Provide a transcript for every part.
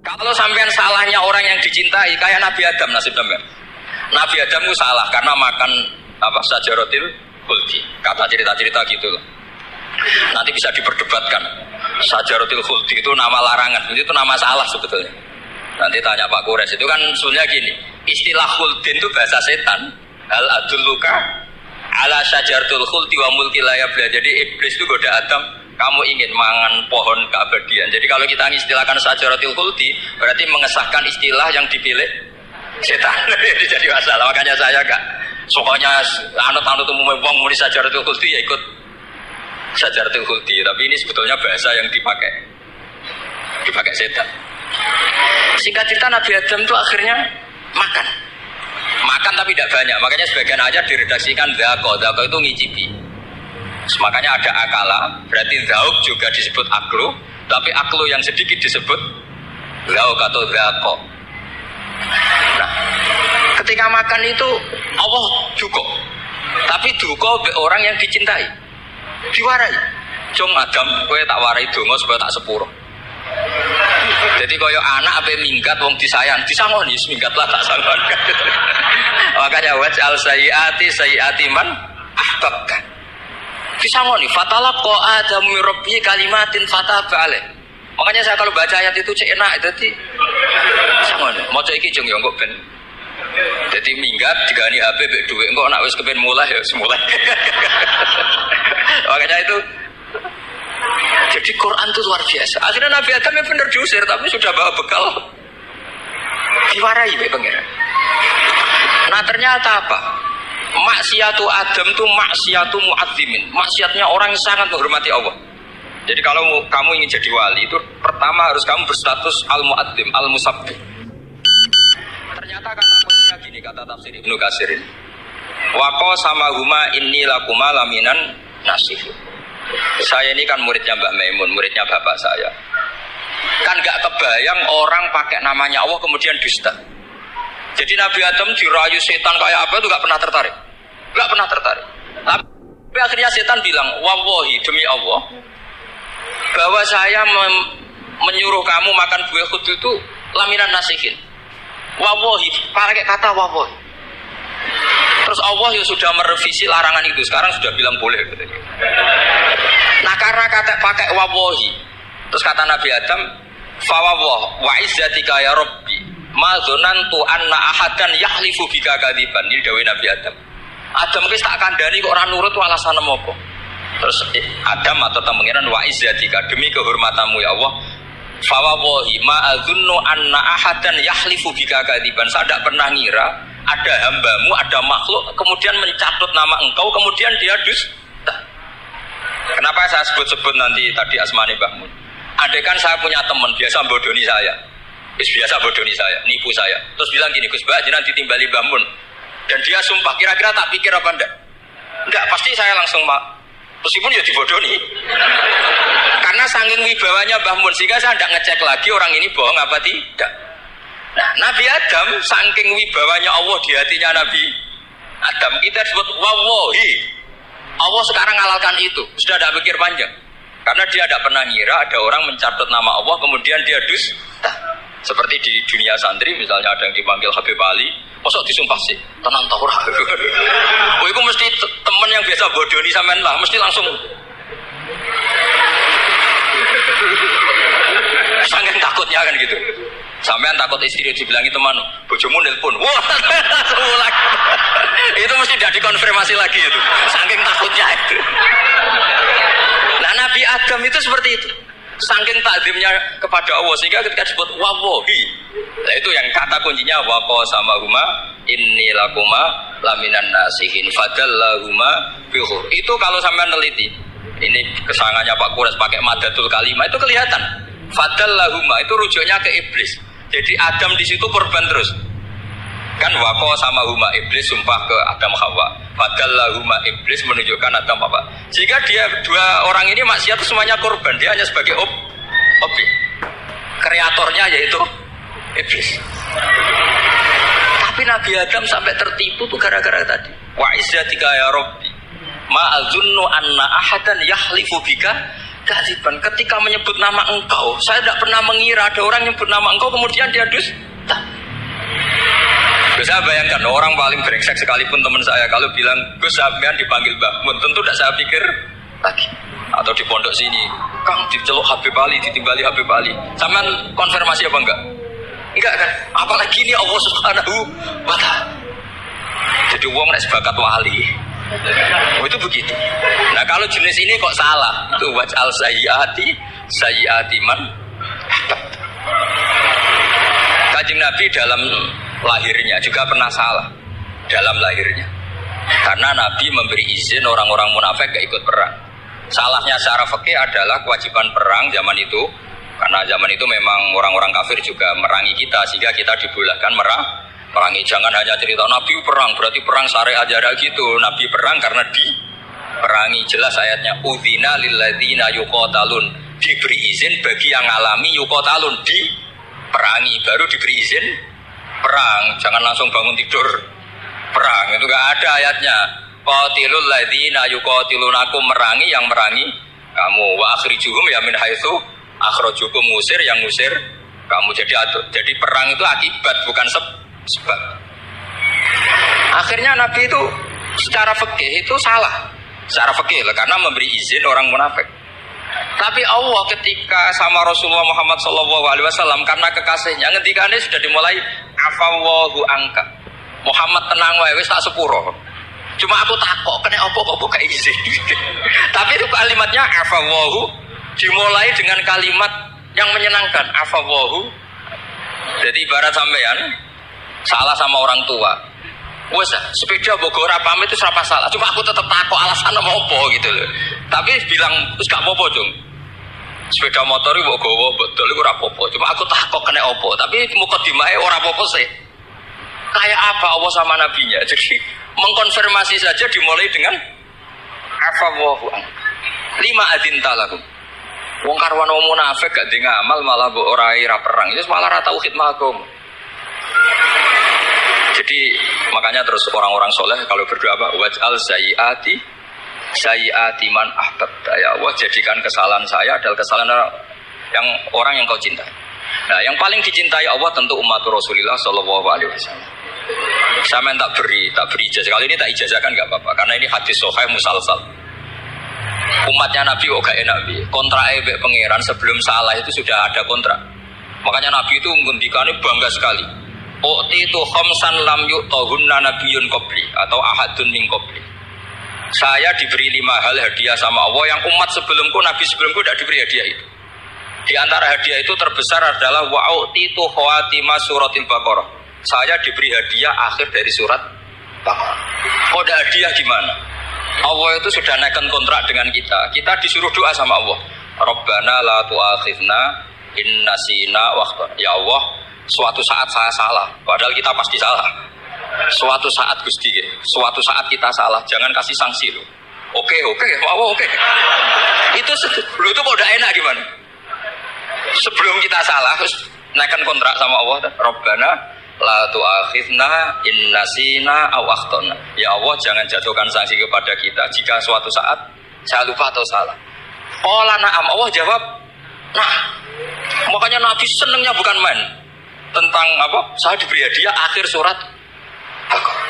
Kalau sampean salahnya orang yang dicintai, kayak Nabi Adam nasib sampean. Nabi Adam itu salah karena makan sajaratil khuldi. Kata cerita-cerita gitu loh. Nanti bisa diperdebatkan. Sajaratil khuldi itu nama larangan, itu nama salah sebetulnya. Nanti tanya Pak Kures, itu kan sebenarnya gini. Istilah khuldin itu bahasa setan. Hal adulluka ala sajaratul khuldi wa mulki la yabla. Jadi iblis itu goda Adam, kamu ingin mangan pohon keabadian. Jadi kalau kita istilahkan sajaratul khuldi, berarti mengesahkan istilah yang dipilih setan. Jadi masalah. Makanya saya gak pokoknya anut-anut umumnya wong muni sajaratul khuldi ya ikut sajaratul khuldi. Tapi ini sebetulnya bahasa yang dipakai setan. Singkat cerita Nabi Adam itu akhirnya makan tapi tidak banyak. Makanya sebagian aja diredaksikan dzaqo itu ngicipi. Makanya ada akala, berarti zauk juga disebut aklu, tapi aklu yang sedikit disebut zauk atau dzaqo. Nah, ketika makan itu Allah duka, tapi duka orang yang dicintai, diwarai. Cung Adam, kowe tak warai donga supaya tak sepuro. Jadi kaya anak ape minggat wong disayang, disangoni minggatlah tak sangoni. Makanya waj'al sayyiati man ahbabka. Disangoni fatalaqa Adam min rabbi kalimatin fataba alaih. Makanya saya kalau baca ayat itu cek enak, jadi disangoni. Maca iki jeng yo engko ben. Jadi minggat digani HP mbek dhuwit engko nek wis kepen mulai ya semulai. Makanya itu jadi Quran itu luar biasa. Akhirnya Nabi Adam yang benar diusir, tapi sudah bawa bekal diwarai oleh Pengiran. Nah ternyata apa? Maksiatu Adam itu maksiatu mu'azzimin. Maksiatnya orang yang sangat menghormati Allah. Jadi kalau kamu ingin jadi wali itu pertama harus kamu berstatus al-mu'azzim, al-musabbih. Ternyata kata kuncinya gini, kata tafsir Ibnu Katsir ini. Waqo sama huma inni lakuma laminan nasihin. Saya ini kan muridnya Mbak Maimun, muridnya bapak saya. Kan gak kebayang orang pakai namanya Allah kemudian dusta. Jadi Nabi Adam dirayu setan kayak apa itu gak pernah tertarik. Gak pernah tertarik. Tapi akhirnya setan bilang, wallahi demi Allah, bahwa saya menyuruh kamu makan buah khudul itu laminan nasihin. Wallahi, pakai kata wallahi. Terus Allah ya sudah merevisi larangan itu, sekarang sudah bilang boleh. Nah karena kata pakai wawahi, terus kata Nabi Adam, fawawah wa izzatika ya Rabbi, ma dzanantu anna ahadan yahlifu bika kadziban. Ini dawuh Nabi Adam. Adam wis tak kandhani kok ora nurut alasan apa? Terus Adam atau Pengiran wa izzatika, demi kehormatanmu ya Allah, fawawahi ma adzunnu anna ahadan yahlifu bika kadziban. Saya tidak pernah ngira ada hambamu, ada makhluk kemudian mencatut nama engkau kemudian dia dusta. Kenapa saya sebut-sebut nanti tadi asmane Mbah Mun? Andaikan saya punya teman biasa bodoni saya, biasa bodoni saya, nipu saya, terus bilang gini, Gus Mbah jenengan ditimbali Mbah Mun, dan dia sumpah, kira-kira tak pikir apa enggak? Enggak, pasti saya langsung meskipun ya dibodoni. Karena saking wibawanya Mbah Mun sehingga saya tidak ngecek lagi orang ini bohong apa tidak. Nah, Nabi Adam saking wibawanya Allah di hatinya Nabi Adam, kita disebut wawahi. Allah sekarang halalkan itu, sudah tidak pikir panjang. Karena dia tidak pernah ngira ada orang mencatat nama Allah kemudian dia dusta. Seperti di dunia santri misalnya ada yang dipanggil Habib Ali, mosok disumpah sih, tenang tau ora. Oh itu mesti teman yang biasa bodoni sampean lah, mesti langsung saking takutnya kan gitu. Sampean takut istri dibilangi teman, bojomu nelpon. Wah, ulang. Itu mesti tidak dikonfirmasi lagi itu. Saking takutnya itu. Nah, Nabi Adam itu seperti itu. Saking takzimnya kepada Allah sehingga ketika disebut wawahi. Nah, itu yang kata kuncinya waqo sama huma inni lakuma laminan nasihin fadallahuma bihur. Itu kalau sampean neliti. Ini kesangannya Pak Kures pakai madatul kalimah itu kelihatan. Fadallahuma itu rujuknya ke iblis. Jadi Adam di situ korban terus. Kan waqo sama huma iblis sumpah ke Adam Hawa. Fadallahuma iblis menunjukkan Adam Hawa. Jika dia dua orang ini maksiat semuanya korban, dia hanya sebagai objek. Kreatornya yaitu iblis. Tapi Nabi Adam sampai tertipu tuh gara-gara tadi. Wa izzatika ya Rabbi, ma azunnu anna ahadan yahlifu bika kadziban. Ketika menyebut nama engkau, saya tidak pernah mengira ada orang nyebut nama engkau kemudian dia dusta. Saya bayangkan orang paling brengsek sekalipun teman saya kalau bilang Gus sampean dipanggil Mbah Mun, tentu tidak saya pikir lagi. Atau di pondok sini, Kang diceluk Habib Ali, ditimbali Habib Ali. Sampean konfirmasi apa enggak? Enggak kan? Apalagi ini Allah Subhanahu wa ta'ala. Jadi wong nek sebakat wali. Oh, itu begitu. Nah, kalau jenis ini kok salah? Itu waj'al sayyiati man. Kanjeng Nabi dalam lahirnya juga pernah salah dalam lahirnya. Karena Nabi memberi izin orang-orang munafik gak ikut perang. Salahnya secara fikih adalah kewajiban perang zaman itu. Karena zaman itu memang orang-orang kafir juga merangi kita, sehingga kita dibolehkan merangi. Jangan hanya cerita Nabi perang, berarti perang syariat aja gitu. Nabi perang karena diperangi. Jelas ayatnya udzina lilladzina yuqatalun. Diberi izin bagi yang alami yuqatalun, diperangi, baru diberi izin perang. Jangan langsung bangun tidur perang, itu gak ada ayatnya. Qatilul ladzina yuqatilunakum, merangi yang merangi kamu. Wa akhrijuhum ya min haitsu akhrajukum, ngusir yang ngusir kamu. Jadi perang itu akibat bukan sebab. Akhirnya Nabi itu secara fikih itu salah. Secara fikih karena memberi izin orang munafik. Tapi Allah ketika sama Rasulullah Muhammad SAW karena kekasihnya, ngendikane sudah dimulai afawwahu angka. Muhammad tenang wae wis tak sepuro. Cuma aku takok kena apa kok buka izin. Tapi itu kalimatnya afawwahu dimulai dengan kalimat yang menyenangkan, afawwahu. Jadi ibarat sampean salah sama orang tua. Wes sepeda bogor apa itu serapa salah. Cuma aku tetap takok alasan apa gitu loh. Tapi bilang wis gak apa-apa, Jung. Sepeda motor iki mbok gowo betul iku ora apa-apa. Cuma aku takok kena apa. Tapi mukadimahe ora apa-apa sih. Kayak apa Allah sama nabinya. Jadi mengkonfirmasi saja dimulai dengan afawwahu lima adinta lakum. Wong karwana munafik gak ndek ngamal malah mbok ora ira perang. Itu malah ora tau khidmah agama. Jadi makanya terus orang-orang soleh kalau berdoa apa? Waj'al sayyiati man ahbabta. Ya Allah, jadikan kesalahan saya adalah kesalahan orang yang kau cintai. Nah, yang paling dicintai Allah tentu umat Rasulullah sallallahu alaihi wasallam. Saya tak beri ijazah. Kali ini tak ijazahkan enggak apa-apa karena ini hadis sahih musalsal. Umatnya Nabi kok gak enak bi. Kontraknya mbek pangeran sebelum salah itu sudah ada kontrak. Makanya Nabi itu ngendikane bangga sekali. U'titu khamsan lam yu'tahunna nabiyyun qabli atau ahadun min qabli. Saya diberi 5 hal hadiah sama Allah yang umat sebelumku, Nabi sebelumku tidak diberi hadiah itu. Di antara hadiah itu terbesar adalah wa'u'titu khawatimah suratil Baqarah. Saya diberi hadiah akhir dari surat Baqarah. Kok ada hadiah gimana? Allah itu sudah naikkan kontrak dengan kita. Kita disuruh doa sama Allah. Rabbana la tu'akhidna in nasina wa akhtana. Ya Allah, suatu saat saya salah, padahal kita pasti salah. Suatu saat Gusti, suatu saat kita salah, jangan kasih sanksi loh. Oke, wow, oke. Itu sebelum itu kok udah enak gimana? Sebelum kita salah, terus naikkan kontrak sama Allah. Rabbana la tu'akhidna in nasina aw akhtana. Ya Allah, jangan jatuhkan sanksi kepada kita jika suatu saat saya lupa atau salah. Qala na'am, Allah jawab, nah. Makanya Nabi senengnya bukan main. Tentang apa? Saya diberi hadiah akhir surat Baqarah.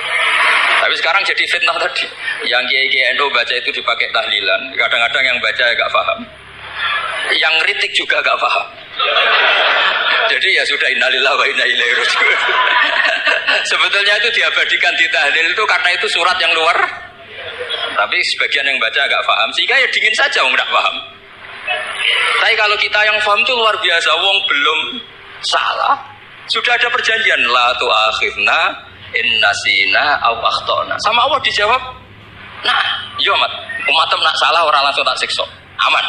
Tapi sekarang jadi fitnah tadi. Yang kiai NU baca itu dipakai tahlilan. Kadang-kadang yang baca agak paham. Yang kritik juga agak paham. Jadi ya sudah innalillahi wa inna ilaihi raji'un. Sebetulnya itu diabadikan di tahlil itu karena itu surat yang luar. Tapi sebagian yang baca agak paham. Sehingga ya dingin saja wong enggak paham. Tapi kalau kita yang paham itu luar biasa. Wong belum salah. Sudah ada perjanjian la tu'akhidna in nasina aw akhtana. Sama Allah dijawab, nah, yo umatem nak salah orang langsung tak siksa. Aman.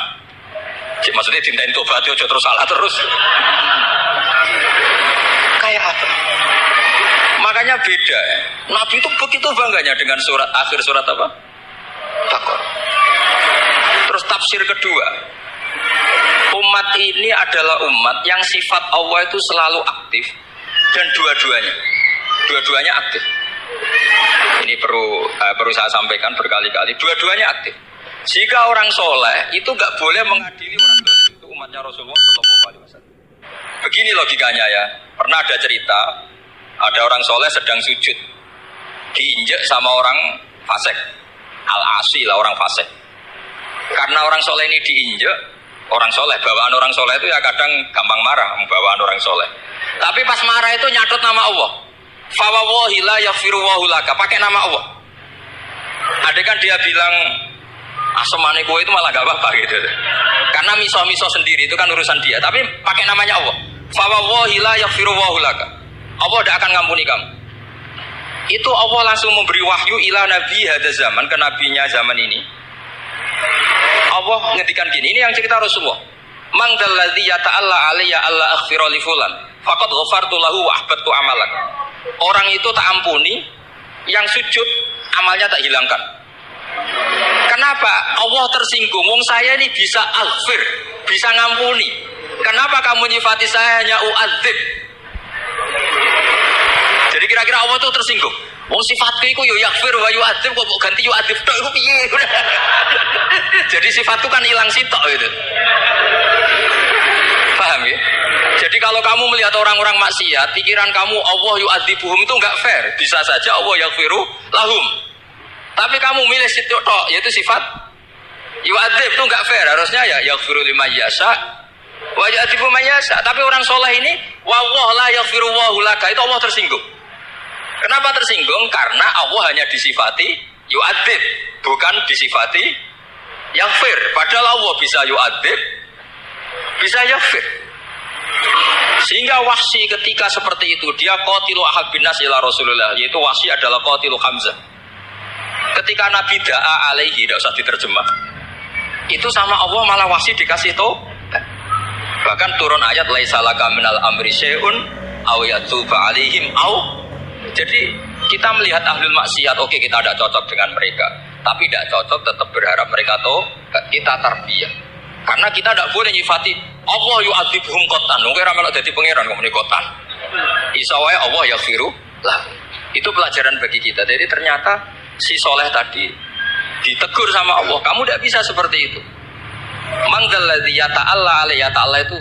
Jadi maksudnya dinten tobat yo terus salah terus. Kayak apa? Makanya beda. Nabi itu begitu bangganya dengan surat akhir surat apa? Baqarah. Terus tafsir kedua. Umat ini adalah umat yang sifat Allah itu selalu aktif dan dua-duanya aktif. Ini perlu saya sampaikan berkali-kali. Dua-duanya aktif. Jika orang soleh itu nggak boleh mengadili orang dolim. Itu umatnya Rasulullah Shallallahu Alaihi Wasallam. Begini logikanya ya. Pernah ada cerita, ada orang soleh sedang sujud, diinjek sama orang fasik, al-asi lah orang fasik. Karena orang soleh ini diinjek, orang soleh, bawaan orang soleh itu ya kadang gampang marah, bawaan orang soleh. Tapi pas marah itu nyatut nama Allah. Fawawahi la yaghfiru wallahu laka, pakai nama Allah. Ada kan dia bilang asemane kowe itu malah gak apa-apa gitu. Karena miso-miso sendiri itu kan urusan dia, tapi pakai namanya Allah. Fawawahi la yaghfiru wallahu laka. Allah tidak akan ngampuni kamu. Itu Allah langsung memberi wahyu ila nabi hada zaman, ke nabinya zaman ini. Allah ngetikan gini, ini yang cerita Rasulullah. Man dzalladzi yata'alla alayya alla aghfira li fulan faqad ghafartu lahu wa ahbattu amalak. Orang itu tak ampuni, yang sujud amalnya tak hilangkan. Kenapa? Allah tersinggung. Wong saya ini bisa aghfir, bisa ngampuni. Kenapa kamu nyifati saya hanya u'adzib? Jadi kira-kira Allah itu tersinggung. Wong sifatku itu yo yaghfir wa yu'adzib, kok ganti yu'adzib tok iku piye? Jadi sifatku kan hilang sitok gitu. Paham ya? Jadi kalau kamu melihat orang-orang maksiat, pikiran kamu Allah yu'adzibuhum itu enggak fair. Bisa saja Allah yaghfiru lahum. Tapi kamu milih sitok tok, yaitu sifat yu'adzib itu enggak fair. Harusnya ya yaghfiru liman yasha wa yu'adzibu man yasha. Tapi orang soleh ini wallahu la yaghfiru wallahu laka, itu Allah tersinggung. Kenapa tersinggung? Karena Allah hanya disifati yu'adzib, bukan disifati yaghfir. Padahal Allah bisa yu'adzib, bisa yaghfir. Sehingga Wahsy ketika seperti itu, dia qatilu ahabbin nas ila Rasulullah, yaitu Wahsy adalah qatilu Hamzah. Ketika Nabi da'a alaihi, tidak usah diterjemah, itu sama Allah malah Wahsy dikasih tahu. Bahkan turun ayat laisa laka minal amri syai'un aw yatuba alaihim aw. Jadi kita melihat ahlul maksiat, oke kita tidak cocok dengan mereka, tapi tidak cocok tetap berharap mereka tahu kita tarbiyah. Karena kita tidak boleh nyifati Allah yu'adzibuhum qatan. Mungkin ramelok dadi pangeran kok muni qatan. Isa wae Allah yaghfiru lah. Itu pelajaran bagi kita. Jadi ternyata si soleh tadi ditegur sama Allah, kamu tidak bisa seperti itu. Mangdalladzi yata'alla alayya ta'ala itu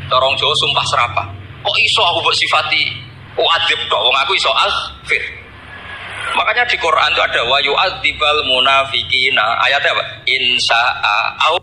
dorong Jawa sumpah serapah. Kok iso aku mbok sifati u'adzib tok, wong aku iso aghfir. Makanya di Quran itu ada wa yu'adzibal munafiqina. Ayatnya apa? Insya'a au